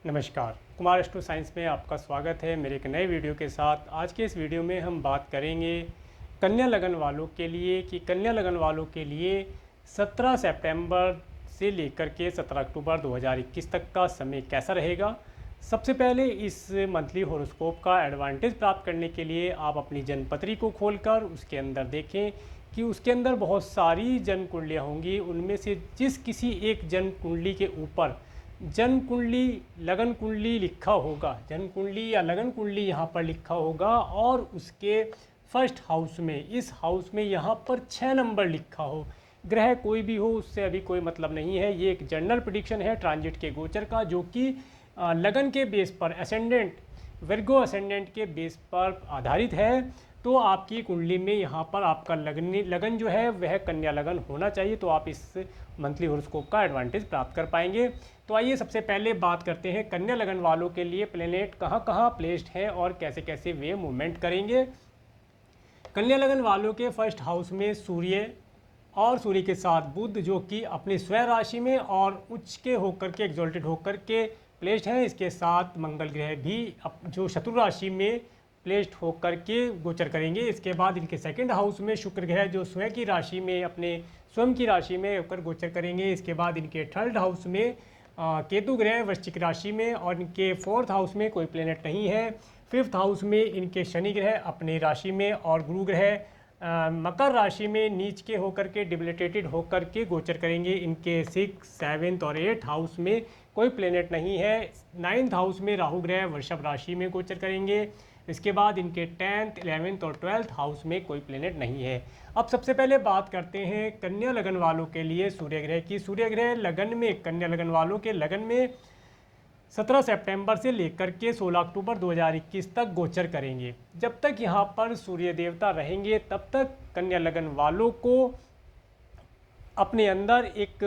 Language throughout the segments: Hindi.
नमस्कार, कुमार एस्ट्रो साइंस में आपका स्वागत है मेरे एक नए वीडियो के साथ। आज के इस वीडियो में हम बात करेंगे कन्या लगन वालों के लिए कि कन्या लगन वालों के लिए 17 सितंबर से लेकर के 17 अक्टूबर 2021 तक का समय कैसा रहेगा। सबसे पहले इस मंथली हॉरोस्कोप का एडवांटेज प्राप्त करने के लिए आप अपनी जन्मपत्री को खोलकर उसके अंदर देखें कि उसके अंदर बहुत सारी जन्म कुंडलियाँ होंगी। उनमें से जिस किसी एक जन्म कुंडली के ऊपर जन्म कुंडली लगन कुंडली लिखा होगा, जन्म कुंडली या लगन कुंडली यहाँ पर लिखा होगा और उसके फर्स्ट हाउस में, इस हाउस में यहाँ पर 6 नंबर लिखा हो, ग्रह कोई भी हो उससे अभी कोई मतलब नहीं है। ये एक जनरल प्रेडिक्शन है ट्रांजिट के गोचर का, जो कि लगन के बेस पर असेंडेंट वर्गो असेंडेंट के बेस पर आधारित है। तो आपकी कुंडली में यहाँ पर आपका लगन जो है वह कन्या लगन होना चाहिए, तो आप इस मंथली हॉरोस्कोप का एडवांटेज प्राप्त कर पाएंगे। तो आइए सबसे पहले बात करते हैं कन्या लगन वालों के लिए प्लेनेट कहाँ कहाँ प्लेस्ड हैं और कैसे कैसे वे मूवमेंट करेंगे। कन्या लगन वालों के फर्स्ट हाउस में सूर्य और सूर्य के साथ बुध, जो कि अपनी स्वयं राशि में और उच्च के होकर के एक्सॉल्टेड होकर के प्लेस्ड हैं। इसके साथ मंगल ग्रह भी जो शत्रु राशि में प्लेस्ड होकर के गोचर करेंगे। इसके बाद इनके सेकंड हाउस में शुक्र ग्रह जो स्वयं की राशि में अपने स्वयं की राशि में होकर गोचर करेंगे। इसके बाद इनके थर्ड हाउस में केतु ग्रह वृश्चिक राशि में, और इनके फोर्थ हाउस में कोई प्लेनेट नहीं है। फिफ्थ हाउस में इनके शनि ग्रह अपनी राशि में और गुरु ग्रह मकर राशि में नीच के होकर के डिबिलिटेटेड होकर के गोचर करेंगे। इनके 6, 7 और 8 हाउस में कोई प्लेनेट नहीं है। 9th हाउस में राहु ग्रह वृषभ राशि में गोचर करेंगे। इसके बाद इनके 10th, 11th और 12th हाउस में कोई प्लेनेट नहीं है। अब सबसे पहले बात करते हैं कन्या लगन वालों के लिए सूर्य ग्रह की। सूर्य ग्रह लगन में, कन्या लगन वालों के लगन में 17 सितंबर से लेकर के 16 अक्टूबर 2021 तक गोचर करेंगे। जब तक यहाँ पर सूर्य देवता रहेंगे तब तक कन्या लगन वालों को अपने अंदर एक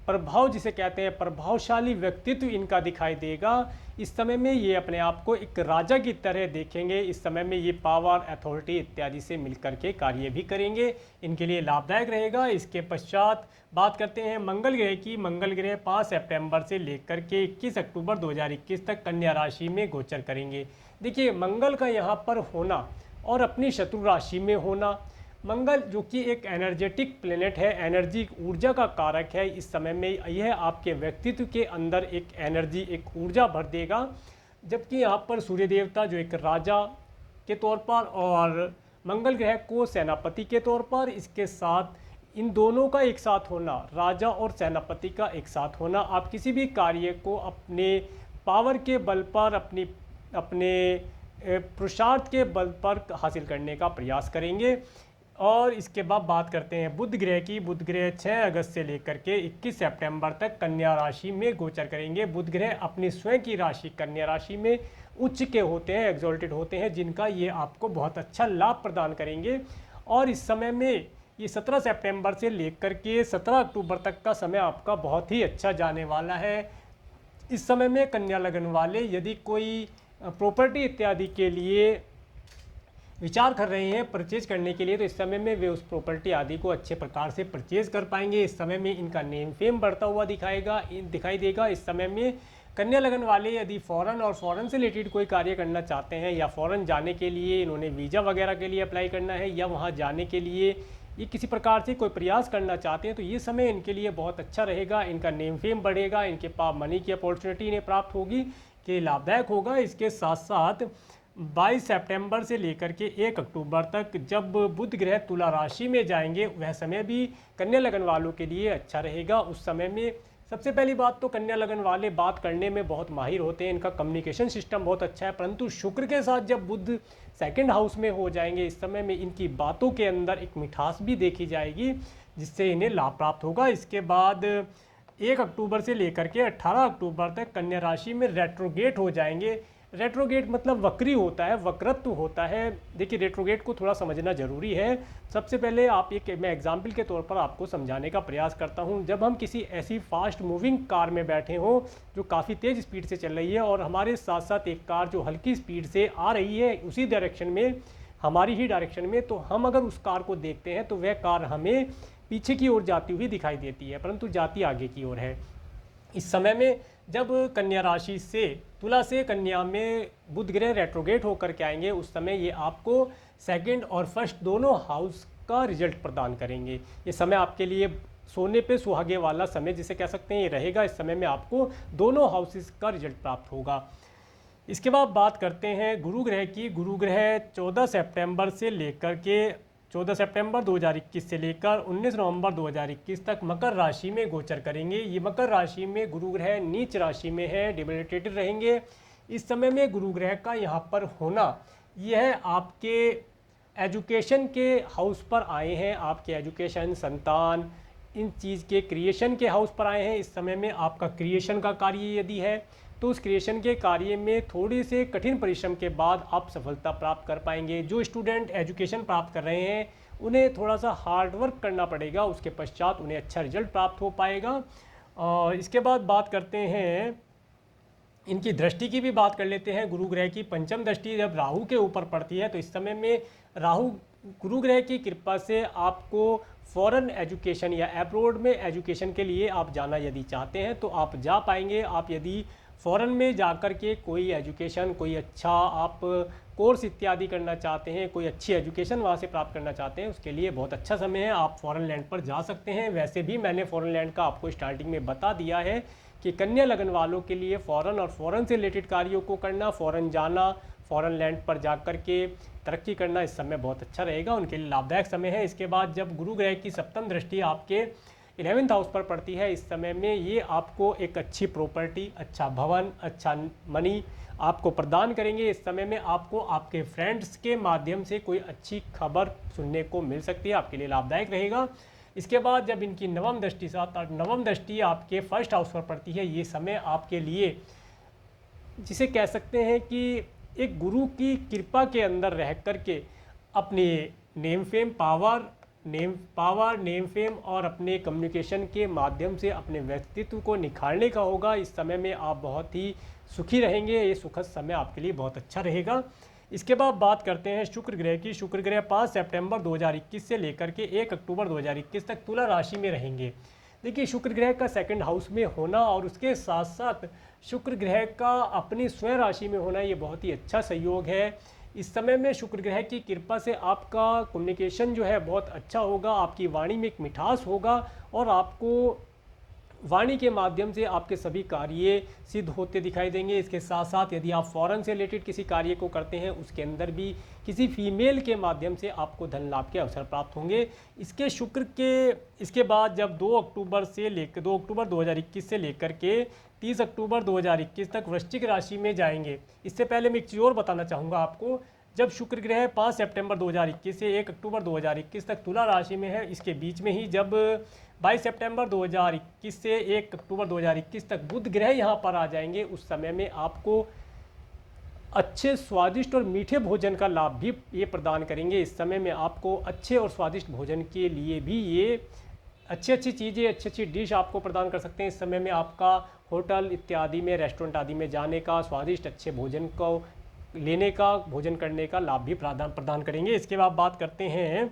प्रभाव, जिसे कहते हैं प्रभावशाली व्यक्तित्व इनका दिखाई देगा। इस समय में ये अपने आप को एक राजा की तरह देखेंगे। इस समय में ये पावर, अथॉरिटी इत्यादि से मिलकर के कार्य भी करेंगे, इनके लिए लाभदायक रहेगा। इसके पश्चात बात करते हैं मंगल ग्रह की। मंगल ग्रह 5 सितंबर से लेकर के 21 अक्टूबर 2021 तक कन्या राशि में गोचर करेंगे। देखिए, मंगल का यहाँ पर होना और अपनी शत्रु राशि में होना, मंगल जो कि एक एनर्जेटिक प्लेनेट है, एनर्जी ऊर्जा का कारक है, इस समय में यह आपके व्यक्तित्व के अंदर एक एनर्जी, एक ऊर्जा भर देगा। जबकि यहाँ पर सूर्य देवता जो एक राजा के तौर पर और मंगल ग्रह को सेनापति के तौर पर, इसके साथ इन दोनों का एक साथ होना, राजा और सेनापति का एक साथ होना, आप किसी भी कार्य को अपने पावर के बल पर, अपने पुरुषार्थ के बल पर हासिल करने का प्रयास करेंगे। और इसके बाद बात करते हैं बुध ग्रह की। बुध ग्रह 6 अगस्त से लेकर के 21 सितंबर तक कन्या राशि में गोचर करेंगे। बुध ग्रह अपनी स्वयं की राशि कन्या राशि में उच्च के होते हैं, एक्सॉल्टेड होते हैं, जिनका ये आपको बहुत अच्छा लाभ प्रदान करेंगे। और इस समय में ये 17 सितंबर से लेकर के 17 अक्टूबर तक का समय आपका बहुत ही अच्छा जाने वाला है। इस समय में कन्या लगन वाले यदि कोई प्रॉपर्टी इत्यादि के लिए विचार कर रहे हैं परचेज करने के लिए, तो इस समय में वे उस प्रॉपर्टी आदि को अच्छे प्रकार से परचेज कर पाएंगे। इस समय में इनका नेम फेम बढ़ता हुआ दिखाई देगा। इस समय में कन्या लगन वाले यदि फॉरेन और फॉरेन से रिलेटेड कोई कार्य करना चाहते हैं, या फॉरेन जाने के लिए इन्होंने वीज़ा वगैरह के लिए अप्लाई करना है, या वहाँ जाने के लिए ये किसी प्रकार से कोई प्रयास करना चाहते हैं, तो ये समय इनके लिए बहुत अच्छा रहेगा। इनका नेम फेम बढ़ेगा, इनके पास मनी की अपॉर्चुनिटी इन्हें प्राप्त होगी, कि लाभदायक होगा। इसके साथ साथ 22 सितंबर से लेकर के 1 अक्टूबर तक जब बुध ग्रह तुला राशि में जाएंगे, वह समय भी कन्या लगन वालों के लिए अच्छा रहेगा। उस समय में सबसे पहली बात तो कन्या लगन वाले बात करने में बहुत माहिर होते हैं, इनका कम्युनिकेशन सिस्टम बहुत अच्छा है। परंतु शुक्र के साथ जब बुध सेकंड हाउस में हो जाएंगे, इस समय में इनकी बातों के अंदर एक मिठास भी देखी जाएगी, जिससे इन्हें लाभ प्राप्त होगा। इसके बाद 1 अक्टूबर से लेकर के 18 अक्टूबर तक कन्या राशि में रेट्रोगेट हो जाएंगे। रेट्रोगेट मतलब वक्री होता है, वक्रत्व होता है। देखिए, रेट्रोगेट को थोड़ा समझना ज़रूरी है। सबसे पहले मैं एग्जाम्पल के तौर पर आपको समझाने का प्रयास करता हूं। जब हम किसी ऐसी फास्ट मूविंग कार में बैठे हों जो काफ़ी तेज़ स्पीड से चल रही है, और हमारे साथ साथ एक कार जो हल्की स्पीड से आ रही है उसी डायरेक्शन में, हमारी ही डायरेक्शन में, तो हम अगर उस कार को देखते हैं तो वह कार हमें पीछे की ओर जाती हुई दिखाई देती है, परंतु जाती आगे की ओर है। इस समय में जब कन्या राशि से तुला से कन्या में बुध ग्रह रेट्रोगेट होकर के आएंगे उस समय ये आपको सेकंड और फर्स्ट दोनों हाउस का रिजल्ट प्रदान करेंगे। ये समय आपके लिए सोने पे सुहागे वाला समय जिसे कह सकते हैं ये रहेगा। इस समय में आपको दोनों हाउसेस का रिजल्ट प्राप्त होगा। इसके बाद बात करते हैं गुरु ग्रह की। गुरु ग्रह 14 सितंबर 2021 से लेकर 19 नवंबर 2021 तक मकर राशि में गोचर करेंगे। ये मकर राशि में गुरु ग्रह नीच राशि में है, डिबिलिटेटेड रहेंगे। इस समय में गुरु ग्रह का यहाँ पर होना यह आपके एजुकेशन के हाउस पर आए हैं। आपके एजुकेशन, संतान, इन चीज़ के क्रिएशन के हाउस पर आए हैं। इस समय में आपका क्रिएशन का कार्य यदि है तो उस क्रिएशन के कार्य में थोड़ी से कठिन परिश्रम के बाद आप सफलता प्राप्त कर पाएंगे। जो स्टूडेंट एजुकेशन प्राप्त कर रहे हैं उन्हें थोड़ा सा हार्ड वर्क करना पड़ेगा, उसके पश्चात उन्हें अच्छा रिजल्ट प्राप्त हो पाएगा। और इसके बाद बात करते हैं इनकी दृष्टि की भी बात कर लेते हैं। गुरु ग्रह की पंचम दृष्टि जब राहु के ऊपर पड़ती है तो इस समय में राहु गुरु ग्रह की कृपा से आपको फॉरेन एजुकेशन या अब्रॉड में एजुकेशन के लिए आप जाना यदि चाहते हैं तो आप जा पाएंगे। आप यदि फॉरेन में जाकर के कोई एजुकेशन, कोई अच्छा आप कोर्स इत्यादि करना चाहते हैं, कोई अच्छी एजुकेशन वहाँ से प्राप्त करना चाहते हैं, उसके लिए बहुत अच्छा समय है, आप फॉरेन लैंड पर जा सकते हैं। वैसे भी मैंने फॉरेन लैंड का आपको स्टार्टिंग में बता दिया है कि कन्या लगन वालों के लिए फॉरेन और फॉरेन से रिलेटेड कार्यों को करना, फॉरेन जाना, फॉरेन लैंड पर जाकर के तरक्की करना इस समय बहुत अच्छा रहेगा, उनके लिए लाभदायक समय है। इसके बाद जब गुरु ग्रह की सप्तम दृष्टि आपके 11th हाउस पर पड़ती है इस समय में ये आपको एक अच्छी प्रॉपर्टी, अच्छा भवन, अच्छा मनी आपको प्रदान करेंगे। इस समय में आपको आपके फ्रेंड्स के माध्यम से कोई अच्छी खबर सुनने को मिल सकती है, आपके लिए लाभदायक रहेगा। इसके बाद जब इनकी नवम दृष्टि आपके फर्स्ट हाउस पर पड़ती है ये समय आपके लिए जिसे कह सकते हैं कि एक गुरु की कृपा के अंदर रह करके अपने नेम फेम और अपने कम्युनिकेशन के माध्यम से अपने व्यक्तित्व को निखारने का होगा। इस समय में आप बहुत ही सुखी रहेंगे, ये सुखद समय आपके लिए बहुत अच्छा रहेगा। इसके बाद बात करते हैं शुक्र ग्रह की। शुक्र ग्रह 5 सितंबर 2021 से लेकर के 1 अक्टूबर 2021 तक तुला राशि में रहेंगे। देखिए शुक्र ग्रह का सेकंड हाउस में होना और उसके साथ साथ शुक्र ग्रह का अपनी स्वयं राशि में होना ये बहुत ही अच्छा संयोग है। इस समय में शुक्र ग्रह की कृपा से आपका कम्युनिकेशन जो है बहुत अच्छा होगा, आपकी वाणी में एक मिठास होगा और आपको वाणी के माध्यम से आपके सभी कार्य सिद्ध होते दिखाई देंगे। इसके साथ साथ यदि आप फॉरेन से रिलेटेड किसी कार्य को करते हैं उसके अंदर भी किसी फीमेल के माध्यम से आपको धन लाभ के अवसर प्राप्त होंगे। इसके बाद जब 2 अक्टूबर 2021 से लेकर के 30 अक्टूबर 2021 तक वृश्चिक राशि में जाएंगे। इससे पहले मैं एक चीज़ और बताना चाहूँगा आपको। जब शुक्र ग्रह 5 सितंबर 2021 से 1 अक्टूबर 2021 तक तुला राशि में है, इसके बीच में ही जब 22 सितंबर 2021 से 1 अक्टूबर 2021 तक बुध ग्रह यहाँ पर आ जाएंगे, उस समय में आपको अच्छे स्वादिष्ट और मीठे भोजन का लाभ भी ये प्रदान करेंगे। इस समय में आपको अच्छे और स्वादिष्ट भोजन के लिए भी ये अच्छी चीज़ें, अच्छी डिश आपको प्रदान कर सकते हैं। इस समय में आपका होटल इत्यादि में, रेस्टोरेंट आदि में जाने का, स्वादिष्ट अच्छे भोजन को लेने का, भोजन करने का लाभ भी प्रदान करेंगे। इसके बाद बात करते हैं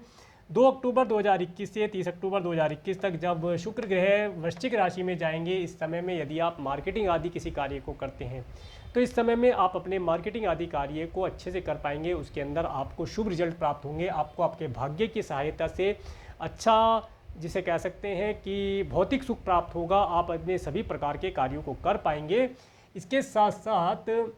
2 अक्टूबर 2021 से 30 अक्टूबर 2021 तक जब शुक्र ग्रह वृश्चिक राशि में जाएंगे। इस समय में यदि आप मार्केटिंग आदि किसी कार्य को करते हैं तो इस समय में आप अपने मार्केटिंग आदि कार्य को अच्छे से कर पाएंगे, उसके अंदर आपको शुभ रिजल्ट प्राप्त होंगे। आपको आपके भाग्य की सहायता से अच्छा जिसे कह सकते हैं कि भौतिक सुख प्राप्त होगा, आप अपने सभी प्रकार के कार्यों को कर पाएंगे। इसके साथ साथ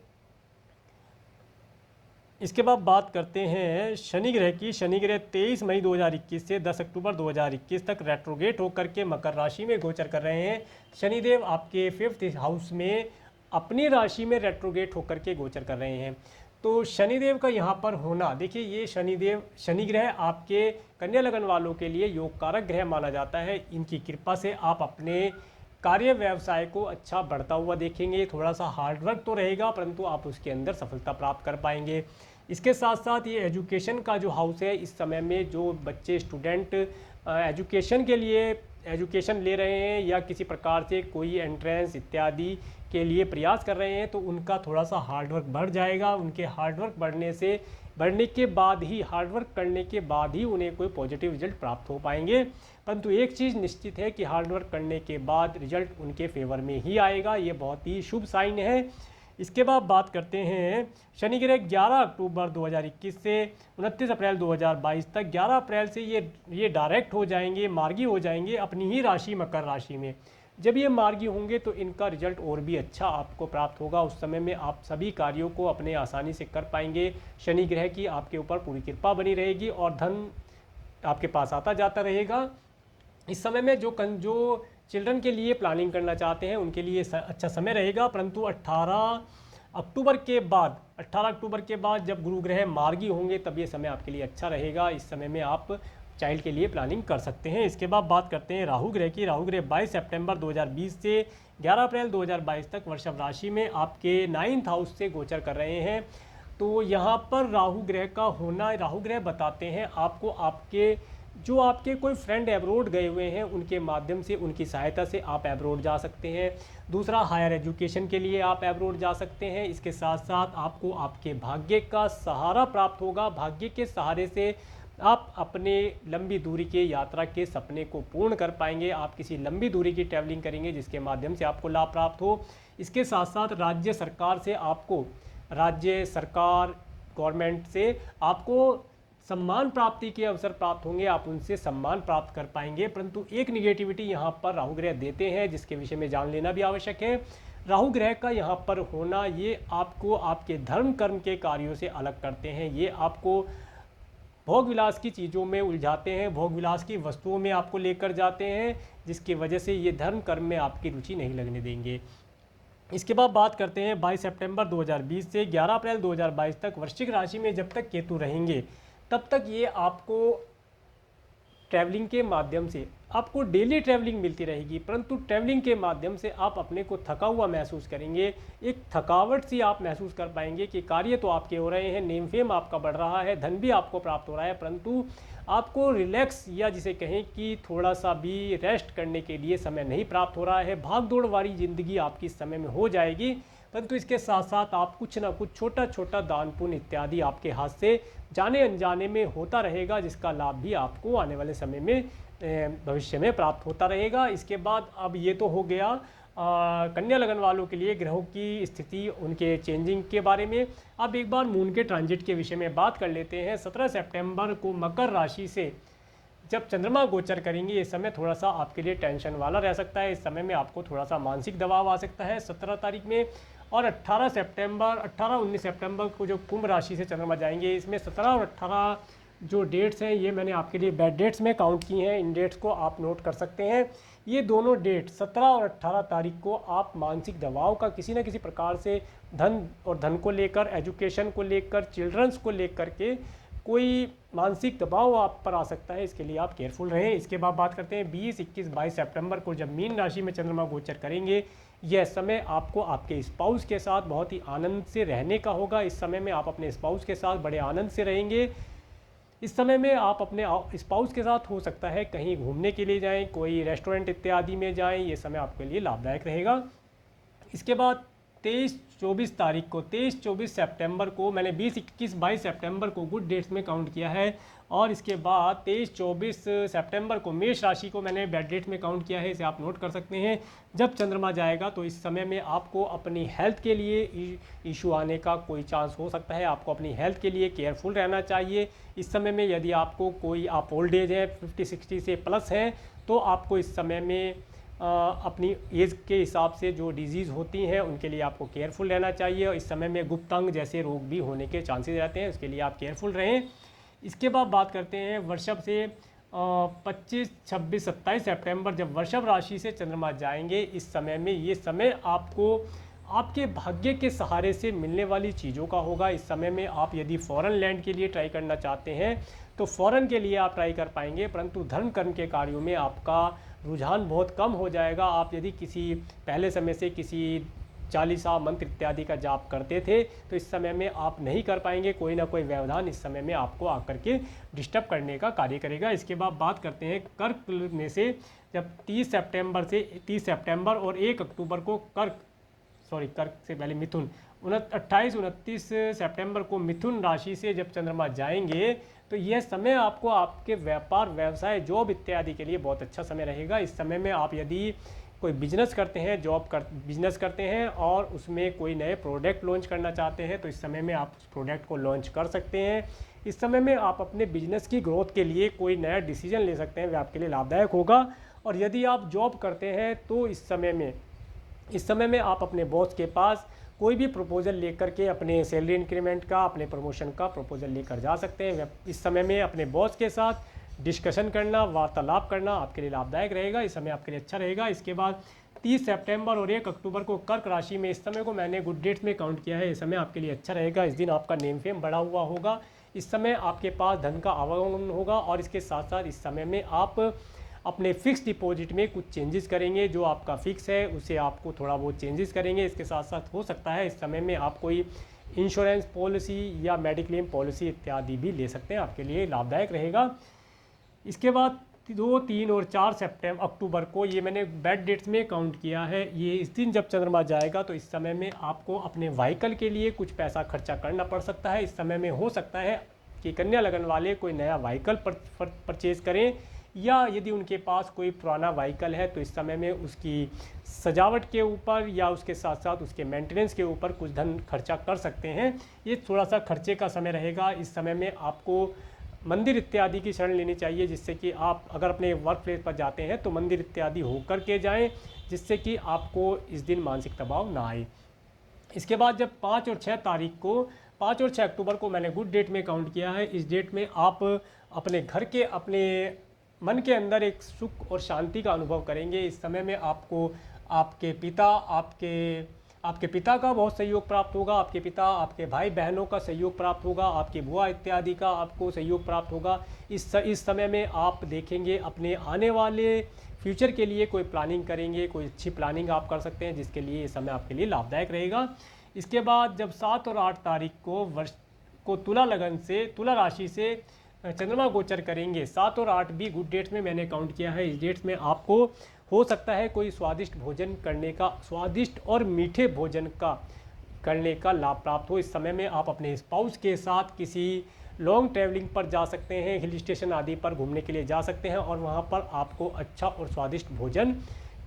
इसके बाद बात करते हैं शनि ग्रह की। शनि ग्रह 23 मई 2021 से 10 अक्टूबर 2021 तक रेट्रोगेट होकर के मकर राशि में गोचर कर रहे हैं। शनिदेव आपके 5th हाउस में अपनी राशि में रेट्रोगेट होकर के गोचर कर रहे हैं। तो शनिदेव का यहाँ पर होना, देखिए ये शनि ग्रह आपके कन्या लगन वालों के लिए योग कारक ग्रह माना जाता है। इनकी कृपा से आप अपने कार्य व्यवसाय को अच्छा बढ़ता हुआ देखेंगे। थोड़ा सा हार्ड वर्क तो रहेगा परंतु आप उसके अंदर सफलता प्राप्त कर पाएंगे। इसके साथ साथ ये एजुकेशन का जो हाउस है, इस समय में जो बच्चे स्टूडेंट एजुकेशन के लिए एजुकेशन ले रहे हैं या किसी प्रकार से कोई एंट्रेंस इत्यादि के लिए प्रयास कर रहे हैं तो उनका थोड़ा सा हार्डवर्क बढ़ जाएगा। उनके हार्डवर्क बढ़ने से बढ़ने के बाद ही, हार्डवर्क करने के बाद ही उन्हें कोई पॉजिटिव रिजल्ट प्राप्त हो पाएंगे। परंतु एक चीज़ निश्चित है कि हार्डवर्क करने के बाद रिजल्ट उनके फेवर में ही आएगा, ये बहुत ही शुभ साइन है। इसके बाद बात करते हैं शनि ग्रह 11 अक्टूबर 2021 से 29 अप्रैल 2022 तक। 11 अप्रैल से ये डायरेक्ट हो जाएंगे, मार्गी हो जाएंगे अपनी ही राशि मकर राशि में। जब ये मार्गी होंगे तो इनका रिजल्ट और भी अच्छा आपको प्राप्त होगा। उस समय में आप सभी कार्यों को अपने आसानी से कर पाएंगे। शनि ग्रह की आपके ऊपर पूरी कृपा बनी रहेगी और धन आपके पास आता जाता रहेगा। इस समय में जो चिल्ड्रन के लिए प्लानिंग करना चाहते हैं उनके लिए अच्छा समय रहेगा। परंतु 18 अक्टूबर के बाद जब गुरु ग्रह मार्गी होंगे तब ये समय आपके लिए अच्छा रहेगा। इस समय में आप चाइल्ड के लिए प्लानिंग कर सकते हैं। इसके बाद बात करते हैं राहु ग्रह की। राहु ग्रह 22 सितंबर 2020 से 11 अप्रैल 2022 तक वृषभ राशि में आपके 9th हाउस से गोचर कर रहे हैं। तो यहाँ पर राहु ग्रह का होना, राहु ग्रह बताते हैं आपको आपके कोई फ्रेंड एब्रोड गए हुए हैं उनके माध्यम से, उनकी सहायता से आप एब्रोड जा सकते हैं। दूसरा, हायर एजुकेशन के लिए आप एब्रोड जा सकते हैं। इसके साथ साथ आपको आपके भाग्य का सहारा प्राप्त होगा। भाग्य के सहारे से आप अपने लंबी दूरी के यात्रा के सपने को पूर्ण कर पाएंगे। आप किसी लंबी दूरी की ट्रैवलिंग करेंगे जिसके माध्यम से आपको लाभ प्राप्त हो। इसके साथ साथ राज्य सरकार गवर्नमेंट से आपको सम्मान प्राप्ति के अवसर प्राप्त होंगे, आप उनसे सम्मान प्राप्त कर पाएंगे। परंतु एक निगेटिविटी यहाँ पर राहु ग्रह देते हैं जिसके विषय में जान लेना भी आवश्यक है। राहु ग्रह का यहाँ पर होना ये आपको आपके धर्म कर्म के कार्यों से अलग करते हैं। ये आपको भोग विलास की चीज़ों में उलझाते हैं, भोग विलास की वस्तुओं में आपको लेकर जाते हैं, जिसकी वजह से ये धर्म कर्म में आपकी रुचि नहीं लगने देंगे। इसके बाद बात करते हैं 22 सितंबर 2020 से 11 अप्रैल 2022 तक वृश्चिक राशि में जब तक केतु रहेंगे तब तक ये आपको ट्रैवलिंग के माध्यम से आपको डेली ट्रैवलिंग मिलती रहेगी। परंतु ट्रैवलिंग के माध्यम से आप अपने को थका हुआ महसूस करेंगे, एक थकावट सी आप महसूस कर पाएंगे कि कार्य तो आपके हो रहे हैं, नेम फेम आपका बढ़ रहा है, धन भी आपको प्राप्त हो रहा है, परंतु आपको रिलैक्स या जिसे कहें कि थोड़ा सा भी रेस्ट करने के लिए समय नहीं प्राप्त हो रहा है। भाग दौड़ वाली ज़िंदगी आपकी इस समय में हो जाएगी। परंतु इसके साथ साथ आप कुछ ना कुछ छोटा छोटा दान पुण्य इत्यादि आपके हाथ से जाने अनजाने में होता रहेगा, जिसका लाभ भी आपको आने वाले समय में भविष्य में प्राप्त होता रहेगा। इसके बाद अब ये तो हो गया कन्या लगन वालों के लिए ग्रहों की स्थिति, उनके चेंजिंग के बारे में। अब एक बार मून के ट्रांजिट के विषय में बात कर लेते हैं। 17 सितंबर को मकर राशि से जब चंद्रमा गोचर करेंगे, ये समय थोड़ा सा आपके लिए टेंशन वाला रह सकता है। इस समय में आपको थोड़ा सा मानसिक दबाव आ सकता है 17 तारीख में। और 18-19 सितंबर को जो कुंभ राशि से चंद्रमा जाएंगे, इसमें 17 और 18 जो डेट्स हैं ये मैंने आपके लिए बैड डेट्स में काउंट की हैं। इन डेट्स को आप नोट कर सकते हैं। ये दोनों डेट 17 और 18 तारीख को आप मानसिक दबाव का किसी न किसी प्रकार से धन को लेकर, एजुकेशन को लेकर, चिल्ड्रंस को लेकर के कोई मानसिक दबाव आप पर आ सकता है, इसके लिए आप केयरफुल रहें। इसके बाद बात करते हैं 20, 21, 22 सितंबर को जब मीन राशि में चंद्रमा गोचर करेंगे, यह समय आपको आपके स्पाउस के साथ बहुत ही आनंद से रहने का होगा। इस समय में आप अपने स्पाउस के साथ बड़े आनंद से रहेंगे। इस समय में आप अपने स्पाउस के साथ हो सकता है कहीं घूमने के लिए जाएं, कोई रेस्टोरेंट इत्यादि में जाएं, ये समय आपके लिए लाभदायक रहेगा। इसके बाद 23-24 तारीख को, 23-24 सितंबर को मैंने 20, 21, 22 सितंबर को गुड डेट्स में काउंट किया है। और इसके बाद 23-24 सितंबर को मेष राशि को मैंने बैड डेट में काउंट किया है, इसे आप नोट कर सकते हैं। जब चंद्रमा जाएगा तो इस समय में आपको अपनी हेल्थ के लिए इशू आने का कोई चांस हो सकता है। आपको अपनी हेल्थ के लिए केयरफुल रहना चाहिए। इस समय में यदि आपको आप ओल्ड एज है, 50-60 से प्लस हैं, तो आपको इस समय में अपनी एज के हिसाब से जो डिजीज़ होती हैं उनके लिए आपको केयरफुल रहना चाहिए। और इस समय में गुप्तांग जैसे रोग भी होने के चांसेस रहते हैं, उसके लिए आप केयरफुल रहें। इसके बाद बात करते हैं वृषभ से 25, 26, 27 सितंबर जब वृषभ राशि से चंद्रमा जाएंगे, इस समय में ये समय आपको आपके भाग्य के सहारे से मिलने वाली चीज़ों का होगा। इस समय में आप यदि फॉरेन लैंड के लिए ट्राई करना चाहते हैं तो फॉरेन के लिए आप ट्राई कर पाएंगे, परंतु धर्म कर्म के कार्यों में आपका रुझान बहुत कम हो जाएगा। आप यदि किसी पहले समय से किसी चालीसा मंत्र इत्यादि का जाप करते थे तो इस समय में आप नहीं कर पाएंगे। कोई ना कोई व्यवधान इस समय में आपको आकर के डिस्टर्ब करने का कार्य करेगा। इसके बाद बात करते हैं कर्क में से जब 30 सितंबर और 1 अक्टूबर को कर्क सॉरी कर्क से पहले मिथुन, 28-29 सितंबर को मिथुन राशि से जब चंद्रमा जाएंगे तो यह समय आपको आपके व्यापार, व्यवसाय, जॉब इत्यादि के लिए बहुत अच्छा समय रहेगा। इस समय में आप यदि कोई बिजनेस करते हैं, बिजनेस करते हैं और उसमें कोई नए प्रोडक्ट लॉन्च करना चाहते हैं तो इस समय में आप उस प्रोडक्ट को लॉन्च कर सकते हैं। इस समय में आप अपने बिजनेस की ग्रोथ के लिए कोई नया डिसीजन ले सकते हैं, वह आपके लिए लाभदायक होगा। और यदि आप जॉब करते हैं तो इस समय में आप अपने बॉस के पास कोई भी प्रपोजल लेकर के अपने सैलरी इंक्रीमेंट का, अपने प्रमोशन का प्रपोजल लेकर जा सकते हैं। इस समय में अपने बॉस के साथ डिस्कशन करना, वार्तालाप करना आपके लिए लाभदायक रहेगा। इस समय आपके लिए अच्छा रहेगा। इसके बाद 30 सितंबर और 1 अक्टूबर को कर्क राशि में, इस समय को मैंने गुड डेट्स में काउंट किया है। इस समय आपके लिए अच्छा रहेगा। इस दिन आपका नेम फेम बढ़ा हुआ होगा। इस समय आपके पास धन का आवागमन होगा और इसके साथ साथ इस समय में आप अपने फिक्स डिपॉजिट में कुछ चेंजेस करेंगे। जो आपका फिक्स है उसे आपको थोड़ा बहुत चेंजेस करेंगे। इसके साथ साथ हो सकता है इस समय में आप कोई इंश्योरेंस पॉलिसी या मेडिक्लेम पॉलिसी इत्यादि भी ले सकते हैं, आपके लिए लाभदायक रहेगा। इसके बाद 2, 3 और 4 अक्टूबर को, ये मैंने बैड डेट्स में काउंट किया है, ये इस दिन जब चंद्रमा जाएगा तो इस समय में आपको अपने व्हीकल के लिए कुछ पैसा खर्चा करना पड़ सकता है। इस समय में हो सकता है कि कन्या लगन वाले कोई नया व्हीकल परचेज करें, या यदि उनके पास कोई पुराना व्हीकल है तो इस समय में उसकी सजावट के ऊपर या उसके साथ साथ उसके मेंटेनेंस के ऊपर कुछ धन खर्चा कर सकते हैं। ये थोड़ा सा खर्चे का समय रहेगा। इस समय में आपको मंदिर इत्यादि की शरण लेनी चाहिए, जिससे कि आप अगर अपने वर्क प्लेस पर जाते हैं तो मंदिर इत्यादि होकर के जाएं, जिससे कि आपको इस दिन मानसिक दबाव ना आए। इसके बाद जब 5 और 6 तारीख को, 5 और 6 अक्टूबर को मैंने गुड डेट में काउंट किया है। इस डेट में आप अपने घर के, अपने मन के अंदर एक सुख और शांति का अनुभव करेंगे। इस समय में आपको आपके पिता का बहुत सहयोग प्राप्त होगा। आपके पिता, आपके भाई बहनों का सहयोग प्राप्त होगा, आपके बुआ इत्यादि का आपको सहयोग प्राप्त होगा। इस समय में आप देखेंगे अपने आने वाले फ्यूचर के लिए कोई प्लानिंग करेंगे, कोई अच्छी प्लानिंग आप कर सकते हैं, जिसके लिए ये समय आपके लिए लाभदायक रहेगा। इसके बाद जब 7 और 8 तारीख को तुला राशि से चंद्रमा गोचर करेंगे, 7 और 8 भी गुड डेट्स में मैंने काउंट किया है। इस डेट्स में आपको हो सकता है कोई स्वादिष्ट भोजन करने का, स्वादिष्ट और मीठे भोजन का करने का लाभ प्राप्त हो। इस समय में आप अपने स्पाउस के साथ किसी लॉन्ग ट्रैवलिंग पर जा सकते हैं, हिल स्टेशन आदि पर घूमने के लिए जा सकते हैं और वहाँ पर आपको अच्छा और स्वादिष्ट भोजन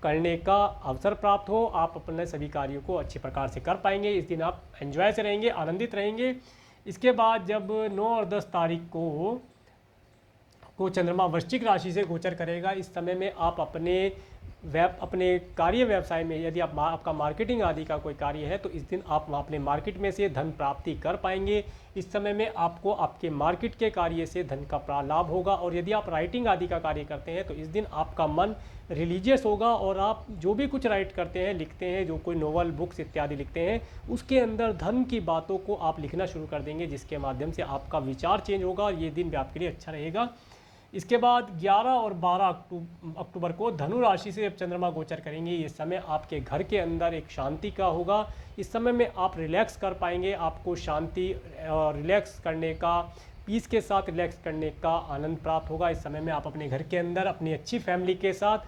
करने का अवसर प्राप्त हो। आप अपने सभी कार्यों को अच्छी प्रकार से कर पाएंगे। इस दिन आप एंजॉय से रहेंगे, आनंदित रहेंगे। इसके बाद जब 9 और 10 तारीख को चंद्रमा वृश्चिक राशि से गोचर करेगा, इस समय में आप अपने कार्य व्यवसाय में, यदि आपका मार्केटिंग आदि का कोई कार्य है तो इस दिन आप अपने मार्केट में से धन प्राप्ति कर पाएंगे। इस समय में आपको आपके मार्केट के कार्य से धन का लाभ होगा। और यदि आप राइटिंग आदि का कार्य करते हैं तो इस दिन आपका मन रिलीजियस होगा और आप जो भी कुछ राइट करते हैं, लिखते हैं, जो कोई नोवेल, बुक्स इत्यादि लिखते हैं, उसके अंदर धन की बातों को आप लिखना शुरू कर देंगे, जिसके माध्यम से आपका विचार चेंज होगा। ये दिन भी आपके लिए अच्छा रहेगा। इसके बाद 11 और 12 अक्टूबर को धनु राशि से जब चंद्रमा गोचर करेंगे, ये समय आपके घर के अंदर एक शांति का होगा। इस समय में आप रिलैक्स कर पाएंगे, आपको शांति और रिलैक्स करने का, पीस के साथ रिलैक्स करने का आनंद प्राप्त होगा। इस समय में आप अपने घर के अंदर अपनी अच्छी फैमिली के साथ,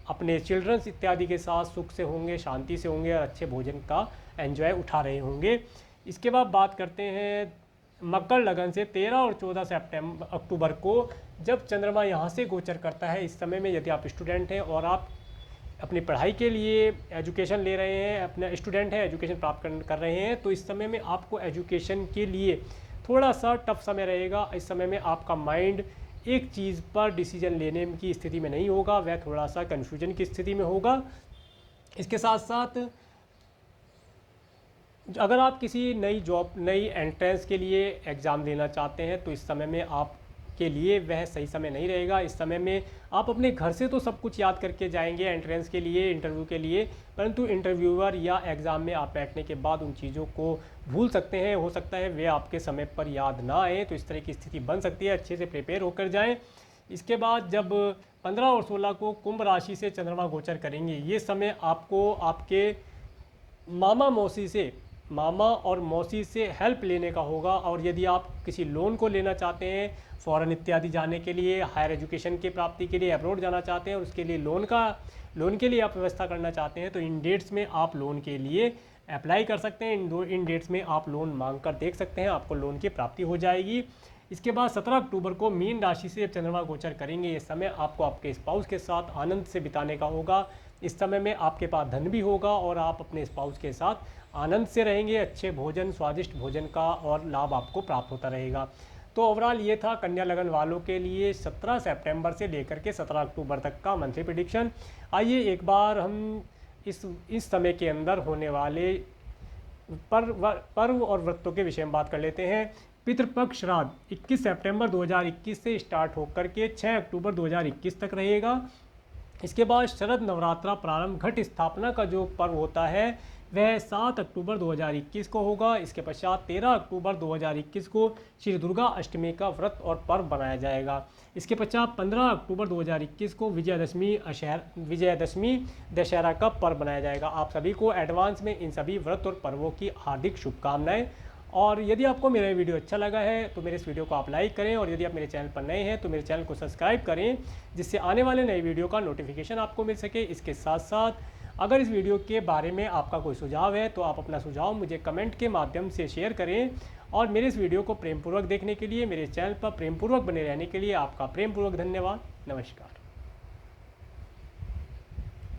अपने चिल्ड्रंस इत्यादि के साथ सुख से होंगे, शांति से होंगे और अच्छे भोजन का एंजॉय उठा रहे होंगे। इसके बाद बात करते हैं मकर लगन से 13 और 14 अक्टूबर को जब चंद्रमा यहाँ से गोचर करता है। इस समय में यदि आप स्टूडेंट हैं और आप अपनी पढ़ाई के लिए एजुकेशन ले रहे हैं, अपना स्टूडेंट है, एजुकेशन प्राप्त कर रहे हैं, तो इस समय में आपको एजुकेशन के लिए थोड़ा सा टफ समय रहेगा। इस समय में आपका माइंड एक चीज़ पर डिसीजन लेने की स्थिति में नहीं होगा, वह थोड़ा सा कन्फ्यूजन की स्थिति में होगा। इसके साथ साथ अगर आप किसी नई एंट्रेंस के लिए एग्ज़ाम देना चाहते हैं तो इस समय में आपके लिए वह सही समय नहीं रहेगा। इस समय में आप अपने घर से तो सब कुछ याद करके जाएंगे एंट्रेंस के लिए, इंटरव्यू के लिए, परंतु इंटरव्यूअर या एग्ज़ाम में आप बैठने के बाद उन चीज़ों को भूल सकते हैं। हो सकता है वे आपके समय पर याद ना आए, तो इस तरह की स्थिति बन सकती है। अच्छे से प्रिपेयर होकर जाएँ। इसके बाद जब 15 और 16 को कुंभ राशि से चंद्रमा गोचर करेंगे, ये समय आपको आपके मामा और मौसी से हेल्प लेने का होगा। और यदि आप किसी लोन को लेना चाहते हैं फॉरेन इत्यादि जाने के लिए, हायर एजुकेशन की प्राप्ति के लिए अब्रॉड जाना चाहते हैं और उसके लिए लोन के लिए आप व्यवस्था करना चाहते हैं, तो इन डेट्स में आप लोन के लिए अप्लाई कर सकते हैं। इन डेट्स में आप लोन मांग कर देख सकते हैं, आपको लोन की प्राप्ति हो जाएगी। इसके बाद 17 अक्टूबर को मीन राशि से चंद्रमा गोचर करेंगे। ये समय आपको आपके स्पाउस के साथ आनंद से बिताने का होगा। इस समय में आपके पास धन भी होगा और आप अपने स्पाउस के साथ आनंद से रहेंगे। अच्छे भोजन, स्वादिष्ट भोजन का और लाभ आपको प्राप्त होता रहेगा। तो ओवरऑल ये था कन्या लगन वालों के लिए 17 सितंबर से लेकर के 17 अक्टूबर तक का मंथली प्रेडिक्शन। आइए एक बार हम इस समय के अंदर होने वाले पर्व और व्रतों के विषय में बात कर लेते हैं। पितृपक्ष श्राद्ध 21 सितंबर 2021 से स्टार्ट होकर के 6 अक्टूबर 2021 तक रहेगा। इसके बाद शरद नवरात्रा प्रारंभ, घट स्थापना का जो पर्व होता है वह 7 अक्टूबर 2021 को होगा। इसके पश्चात 13 अक्टूबर 2021 को श्री दुर्गा अष्टमी का व्रत और पर्व बनाया जाएगा। इसके पश्चात 15 अक्टूबर 2021 को विजयादशमी दशहरा का पर्व बनाया जाएगा। आप सभी को एडवांस में इन सभी व्रत और पर्वों की हार्दिक शुभकामनाएं। और यदि आपको मेरा वीडियो अच्छा लगा है तो मेरे इस वीडियो को आप लाइक करें, और यदि आप मेरे चैनल पर नए हैं तो मेरे चैनल को सब्सक्राइब करें, जिससे आने वाले नए वीडियो का नोटिफिकेशन आपको मिल सके। इसके साथ साथ अगर इस वीडियो के बारे में आपका कोई सुझाव है तो आप अपना सुझाव मुझे कमेंट के माध्यम से शेयर करें। और मेरे इस वीडियो को प्रेमपूर्वक देखने के लिए, मेरे चैनल पर प्रेमपूर्वक बने रहने के लिए आपका प्रेमपूर्वक धन्यवाद। नमस्कार।